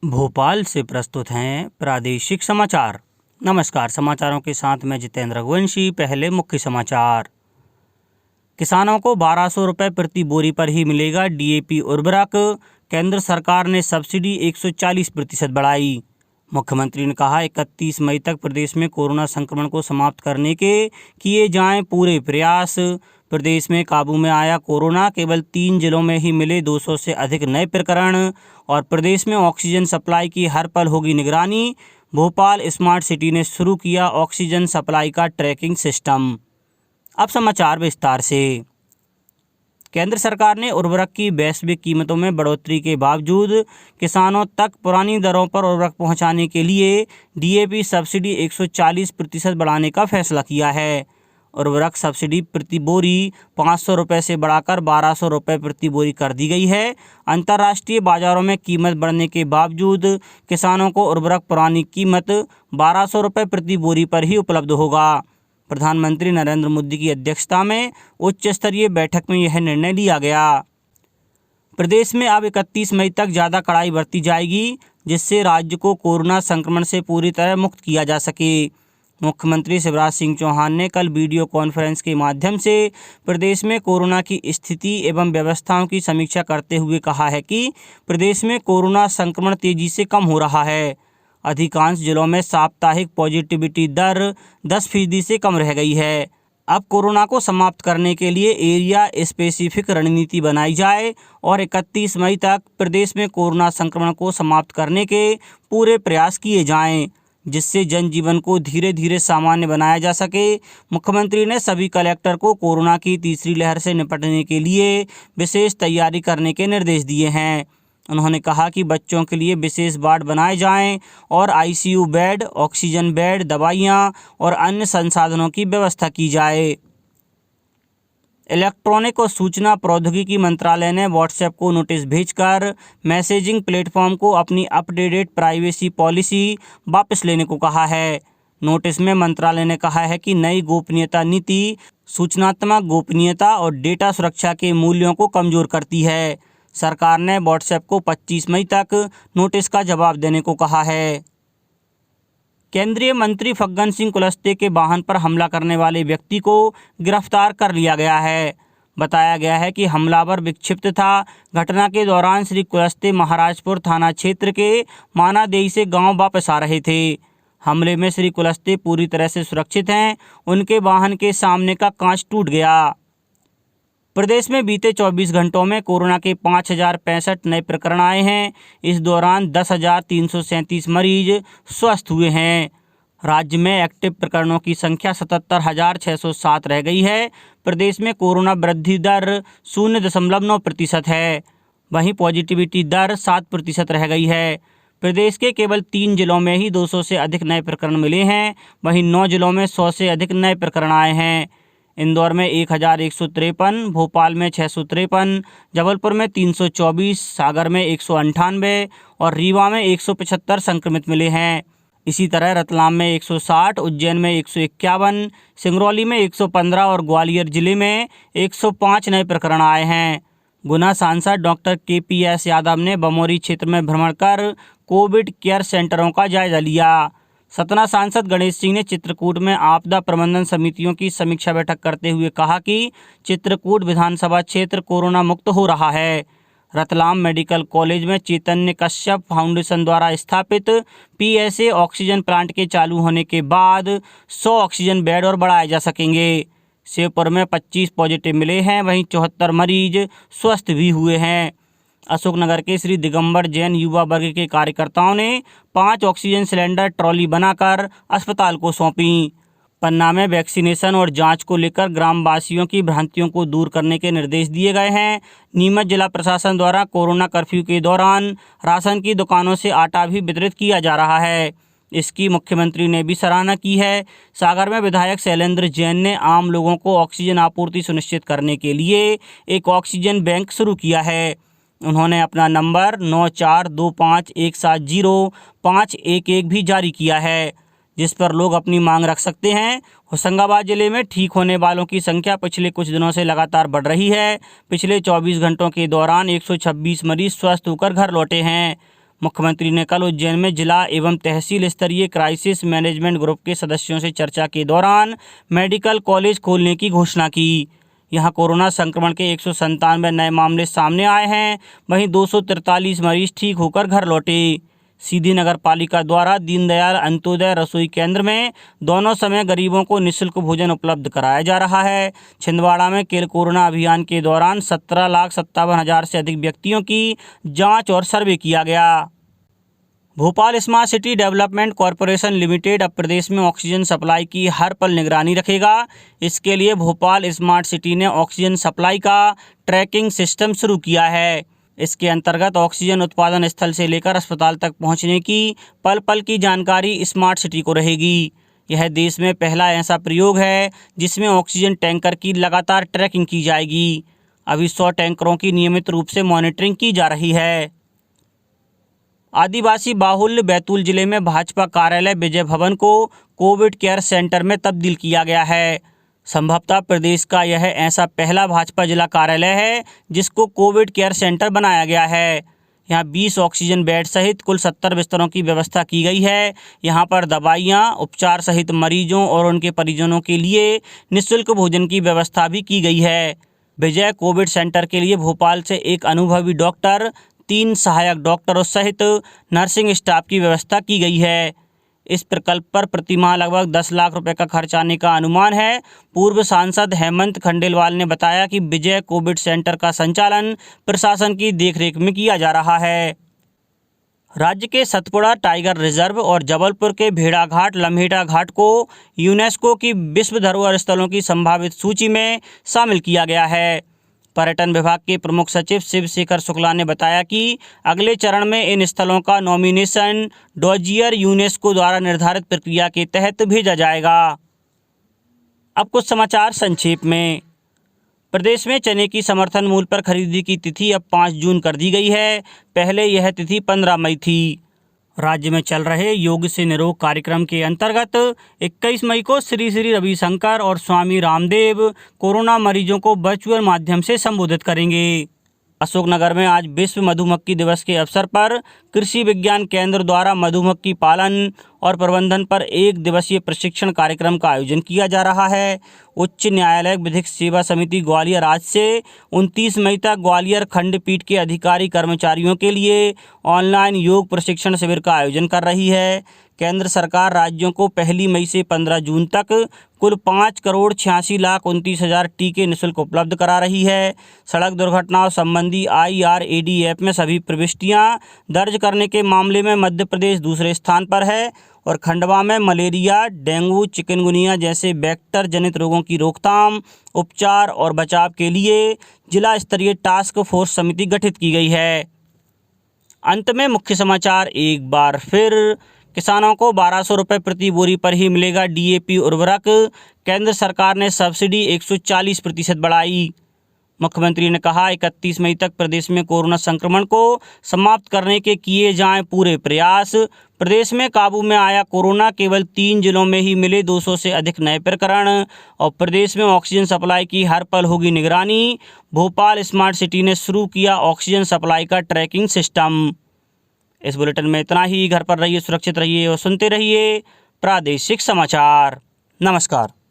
भोपाल से प्रस्तुत हैं प्रादेशिक समाचार। नमस्कार, समाचारों के साथ मैं जितेंद्र रघुवंशी। पहले मुख्य समाचार। किसानों को 1200 रुपये प्रति बोरी पर ही मिलेगा डीएपी उर्वरक। केंद्र सरकार ने सब्सिडी 140% बढ़ाई। मुख्यमंत्री ने कहा 31 मई तक प्रदेश में कोरोना संक्रमण को समाप्त करने के किए जाएं पूरे प्रयास। प्रदेश में काबू में आया कोरोना, केवल 3 जिलों में ही मिले 200 से अधिक नए प्रकरण। और प्रदेश में ऑक्सीजन सप्लाई की हर पल होगी निगरानी। भोपाल स्मार्ट सिटी ने शुरू किया ऑक्सीजन सप्लाई का ट्रैकिंग सिस्टम। अब समाचार विस्तार से। केंद्र सरकार ने उर्वरक की वैश्विक कीमतों में बढ़ोतरी के बावजूद किसानों तक पुरानी दरों पर उर्वरक पहुंचाने के लिए डीएपी सब्सिडी 140% बढ़ाने का फैसला किया है। उर्वरक सब्सिडी प्रति बोरी 500 रुपये से बढ़ाकर 1200 रुपये प्रति बोरी कर दी गई है। अंतर्राष्ट्रीय बाजारों में कीमत बढ़ने के बावजूद किसानों को उर्वरक पुरानी कीमत 1200 रुपये प्रति बोरी पर ही उपलब्ध होगा। प्रधानमंत्री नरेंद्र मोदी की अध्यक्षता में उच्च स्तरीय बैठक में यह निर्णय लिया गया। प्रदेश में अब 31 मई तक ज़्यादा कड़ाई बरती जाएगी, जिससे राज्य को कोरोना संक्रमण से पूरी तरह मुक्त किया जा सके। मुख्यमंत्री शिवराज सिंह चौहान ने कल वीडियो कॉन्फ्रेंस के माध्यम से प्रदेश में कोरोना की स्थिति एवं व्यवस्थाओं की समीक्षा करते हुए कहा है कि प्रदेश में कोरोना संक्रमण तेजी से कम हो रहा है। अधिकांश जिलों में साप्ताहिक पॉजिटिविटी दर 10% से कम रह गई है। अब कोरोना को समाप्त करने के लिए एरिया स्पेसिफिक रणनीति बनाई जाए और 31 मई तक प्रदेश में कोरोना संक्रमण को समाप्त करने के पूरे प्रयास किए जाएं, जिससे जनजीवन को धीरे धीरे सामान्य बनाया जा सके। मुख्यमंत्री ने सभी कलेक्टर को कोरोना की तीसरी लहर से निपटने के लिए विशेष तैयारी करने के निर्देश दिए हैं। उन्होंने कहा कि बच्चों के लिए विशेष वार्ड बनाए जाएं और आईसीयू बेड, ऑक्सीजन बेड, दवाइयां और अन्य संसाधनों की व्यवस्था की जाए। इलेक्ट्रॉनिक और सूचना प्रौद्योगिकी मंत्रालय ने व्हाट्सएप को नोटिस भेजकर मैसेजिंग प्लेटफॉर्म को अपनी अपडेटेड प्राइवेसी पॉलिसी वापस लेने को कहा है। नोटिस में मंत्रालय ने कहा है कि नई गोपनीयता नीति सूचनात्मक गोपनीयता और डेटा सुरक्षा के मूल्यों को कमजोर करती है। सरकार ने व्हाट्सएप को 25 मई तक नोटिस का जवाब देने को कहा है। केंद्रीय मंत्री फग्गन सिंह कुलस्ते के वाहन पर हमला करने वाले व्यक्ति को गिरफ्तार कर लिया गया है। बताया गया है कि हमलावर विक्षिप्त था। घटना के दौरान श्री कुलस्ते महाराजपुर थाना क्षेत्र के मानादेई से गांव वापस आ रहे थे। हमले में श्री कुलस्ते पूरी तरह से सुरक्षित हैं। उनके वाहन के सामने का कांच टूट गया। प्रदेश में बीते 24 घंटों में कोरोना के 5065 नए प्रकरण आए हैं। इस दौरान 10,337 मरीज स्वस्थ हुए हैं। राज्य में एक्टिव प्रकरणों की संख्या 77,607 रह गई है। प्रदेश में कोरोना वृद्धि दर 0.9% है। वहीं पॉजिटिविटी दर 7% रह गई है। प्रदेश के केवल 3 जिलों में ही 200 से अधिक नए प्रकरण मिले हैं। वहीं 9 जिलों में 100 से अधिक नए प्रकरण आए हैं। इंदौर में 1,153, भोपाल में 653, जबलपुर में 324, सागर में 198 और रीवा में 175 संक्रमित मिले हैं। इसी तरह रतलाम में 160, उज्जैन में 151, सिंगरौली में 115 और ग्वालियर जिले में 105 नए प्रकरण आए हैं। गुना सांसद डॉक्टर KPS यादव ने बमोरी क्षेत्र में भ्रमण कर कोविड केयर सेंटरों का जायजा लिया। सतना सांसद गणेश सिंह ने चित्रकूट में आपदा प्रबंधन समितियों की समीक्षा बैठक करते हुए कहा कि चित्रकूट विधानसभा क्षेत्र कोरोना मुक्त हो रहा है। रतलाम मेडिकल कॉलेज में चैतन्य कश्यप फाउंडेशन द्वारा स्थापित PSA ऑक्सीजन प्लांट के चालू होने के बाद 100 ऑक्सीजन बेड और बढ़ाए जा सकेंगे। श्योपुर में 25 पॉजिटिव मिले हैं, वहीं 74 मरीज स्वस्थ भी हुए हैं। अशोकनगर के श्री दिगंबर जैन युवा वर्ग के कार्यकर्ताओं ने 5 ऑक्सीजन सिलेंडर ट्रॉली बनाकर अस्पताल को सौंपी। पन्ना में वैक्सीनेशन और जांच को लेकर ग्रामवासियों की भ्रांतियों को दूर करने के निर्देश दिए गए हैं। नीमच जिला प्रशासन द्वारा कोरोना कर्फ्यू के दौरान राशन की दुकानों से आटा भी वितरित किया जा रहा है। इसकी मुख्यमंत्री ने भी सराहना की है। सागर में विधायक शैलेंद्र जैन ने आम लोगों को ऑक्सीजन आपूर्ति सुनिश्चित करने के लिए एक ऑक्सीजन बैंक शुरू किया है। उन्होंने अपना नंबर 9425170511 भी जारी किया है, जिस पर लोग अपनी मांग रख सकते हैं। होशंगाबाद जिले में ठीक होने वालों की संख्या पिछले कुछ दिनों से लगातार बढ़ रही है। पिछले 24 घंटों के दौरान 126 मरीज स्वस्थ होकर घर लौटे हैं। मुख्यमंत्री ने कल उज्जैन में जिला एवं तहसील स्तरीय क्राइसिस मैनेजमेंट ग्रुप के सदस्यों से चर्चा के दौरान मेडिकल कॉलेज खोलने की घोषणा की। यहां कोरोना संक्रमण के 197 नए मामले सामने आए हैं, वहीं 243 मरीज ठीक होकर घर लौटे। सीधी नगर पालिका द्वारा दीनदयाल अंत्योदय रसोई केंद्र में दोनों समय गरीबों को निःशुल्क भोजन उपलब्ध कराया जा रहा है। छिंदवाड़ा में केल कोरोना अभियान के दौरान 17,57,000 से अधिक व्यक्तियों की जांच और सर्वे किया गया। Bhopal smart city development corporation limited अब प्रदेश में ऑक्सीजन सप्लाई की हर पल निगरानी रखेगा। इसके लिए भोपाल स्मार्ट सिटी ने ऑक्सीजन सप्लाई का ट्रैकिंग सिस्टम शुरू किया है। इसके अंतर्गत ऑक्सीजन उत्पादन स्थल से लेकर अस्पताल तक पहुंचने की पल पल की जानकारी स्मार्ट सिटी को रहेगी। यह देश में पहला ऐसा प्रयोग है जिसमें ऑक्सीजन टैंकर की लगातार ट्रैकिंग की जाएगी। अभी 100 टैंकरों की नियमित रूप से मॉनिटरिंग की जा रही है। आदिवासी बाहुल्य बैतूल जिले में भाजपा कार्यालय विजय भवन को कोविड केयर सेंटर में तब्दील किया गया है। संभवतः प्रदेश का यह ऐसा पहला भाजपा जिला कार्यालय है जिसको कोविड केयर सेंटर बनाया गया है। यहाँ 20 ऑक्सीजन बेड सहित कुल 70 बिस्तरों की व्यवस्था की गई है। यहाँ पर दवाइयाँ, उपचार सहित मरीजों और उनके परिजनों के लिए निःशुल्क भोजन की व्यवस्था भी की गई है। विजय कोविड सेंटर के लिए भोपाल से एक अनुभवी डॉक्टर, 3 सहायक डॉक्टरों सहित नर्सिंग स्टाफ की व्यवस्था की गई है। इस प्रकल्प पर प्रतिमाह लगभग 10 लाख रुपए का खर्च आने का अनुमान है। पूर्व सांसद हेमंत खंडेलवाल ने बताया कि विजय कोविड सेंटर का संचालन प्रशासन की देखरेख में किया जा रहा है। राज्य के सतपुड़ा टाइगर रिजर्व और जबलपुर के भेड़ाघाट लम्हेटा घाट को यूनेस्को की विश्व धरोहर स्थलों की संभावित सूची में शामिल किया गया है। पर्यटन विभाग के प्रमुख सचिव शिवशेखर शुक्ला ने बताया कि अगले चरण में इन स्थलों का नॉमिनेशन डॉजियर यूनेस्को द्वारा निर्धारित प्रक्रिया के तहत भेजा जाएगा। अब कुछ समाचार संक्षेप में। प्रदेश में चने की समर्थन मूल्य पर खरीदी की तिथि अब 5 जून कर दी गई है। पहले यह तिथि 15 मई थी। राज्य में चल रहे योग से निरोग कार्यक्रम के अंतर्गत 21 मई को श्री श्री रविशंकर और स्वामी रामदेव कोरोना मरीजों को वर्चुअल माध्यम से संबोधित करेंगे। अशोकनगर में आज विश्व मधुमक्खी दिवस के अवसर पर कृषि विज्ञान केंद्र द्वारा मधुमक्खी पालन और प्रबंधन पर 1 दिवसीय प्रशिक्षण कार्यक्रम का आयोजन किया जा रहा है। उच्च न्यायालय विधिक सेवा समिति ग्वालियर आज से 29 मई तक ग्वालियर खंडपीठ के अधिकारी कर्मचारियों के लिए ऑनलाइन योग प्रशिक्षण शिविर का आयोजन कर रही है। केंद्र सरकार राज्यों को 1 मई से 15 जून तक कुल 5,86,29,000 टीके निःशुल्क उपलब्ध करा रही है। सड़क दुर्घटनाओं संबंधी IRAD ऐप में सभी प्रविष्टियां दर्ज करने के मामले में मध्य प्रदेश दूसरे स्थान पर है और खंडवा में मलेरिया, डेंगू, चिकनगुनिया जैसे वेक्टर जनित रोगों की रोकथाम, उपचार और बचाव के लिए जिला स्तरीय टास्क फोर्स समिति गठित की गई है। अंत में मुख्य समाचार एक बार फिर। किसानों को 1200 रुपये प्रति बोरी पर ही मिलेगा DAP उर्वरक। केंद्र सरकार ने सब्सिडी 140% बढ़ाई। मुख्यमंत्री ने कहा 31 मई तक प्रदेश में कोरोना संक्रमण को समाप्त करने के किए जाएं पूरे प्रयास। प्रदेश में काबू में आया कोरोना, केवल 3 जिलों में ही मिले 200 से अधिक नए प्रकरण और प्रदेश में ऑक्सीजन सप्लाई की हर पल होगी निगरानी। भोपाल स्मार्ट सिटी ने शुरू किया ऑक्सीजन सप्लाई का ट्रैकिंग सिस्टम। इस बुलेटिन में इतना ही। घर पर रहिए, सुरक्षित रहिए और सुनते रहिए प्रादेशिक समाचार। नमस्कार।